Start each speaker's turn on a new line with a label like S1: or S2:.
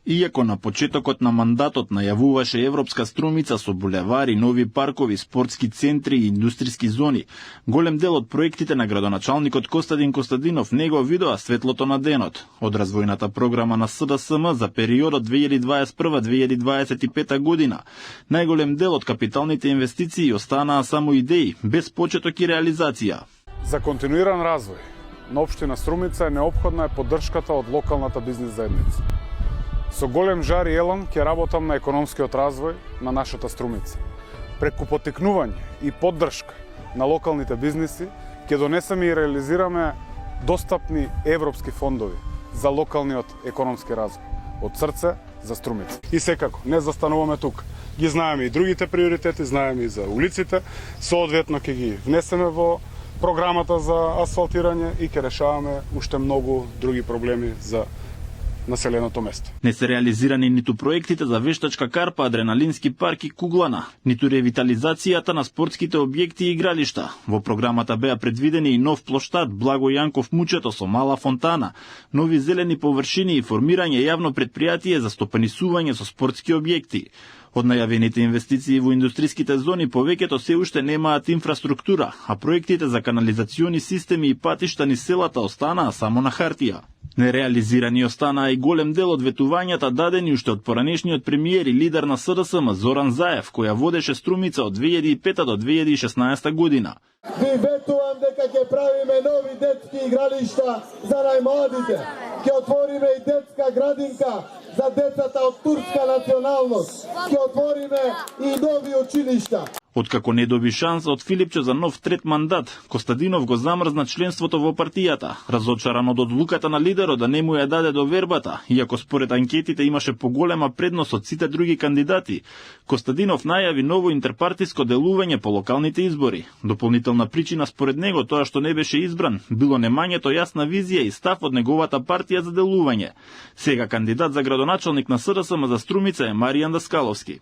S1: Иако на почетокот на мандатот најавуваше Европска струмица со булевари, нови паркови, спортски центри и индустријски зони, голем дел од проектите на градоначалникот Костадин Костадинов не го видоа светлото на денот. Од развојната програма на СДСМ за периодот 2021-2025 година, најголем дел од капиталните инвестиции останаа само идеи, без почеток и реализација.
S2: За континуиран развој на општина Струмица е неопходна поддршката од локалната бизнис заедница. Со голем жар и елан ќе работам на економскиот развој на нашата Струмица. Преку поттикнување и поддршка на локалните бизниси ќе донесеме и реализираме достапни европски фондови за локалниот економски развој. Од срце за Струмица. И секако, не застануваме тука. Ги знаеме и другите приоритети, знаеме и за улиците, соодветно ќе ги внесеме во програмата за асфалтирање и ќе решаваме уште многу други проблеми за населеното место.
S1: Не се реализирани ниту проектите за вештачка карпа, адреналински парк и куглана, ниту ревитализацијата на спортските објекти и игралишта. Во програмата беа предвидени и нов плоштад Благо Јанков Мучето со мала фонтана, нови зелени површини и формирање јавно предпријатие за стопанисување со спортски објекти. Од најавените инвестиции во индустријските зони повеќето се уште немаат инфраструктура, а проектите за канализациони системи и патишта низ селата останаа само на хартија. Нереализирани останаа и голем дел од ветувањата дадени уште од поранешниот премиер и лидер на СДСМ Зоран Заев, која водеше Струмица од 2005 до 2016 година.
S3: Ви ветувам дека ќе правиме нови детски игралишта за најмладите. Ќе отвориме и детска градинка за децата од турска националност. Ќе отвориме и нови училишта.
S1: Откако не доби шанса од Филипче за нов трет мандат, Костадинов го замрзна членството во партијата, разочаран од одлуката на лидерот да не му ја даде довербата, иако според анкетите имаше поголема предност од сите други кандидати. Костадинов најави ново интерпартиско делување по локалните избори. Дополнителна причина според него тоа што не беше избран, било немањето јасна визија и став од неговата партија за делување. Сега кандидат за градоначалник на СДСМ за Струмица е Маријан Даскаловски.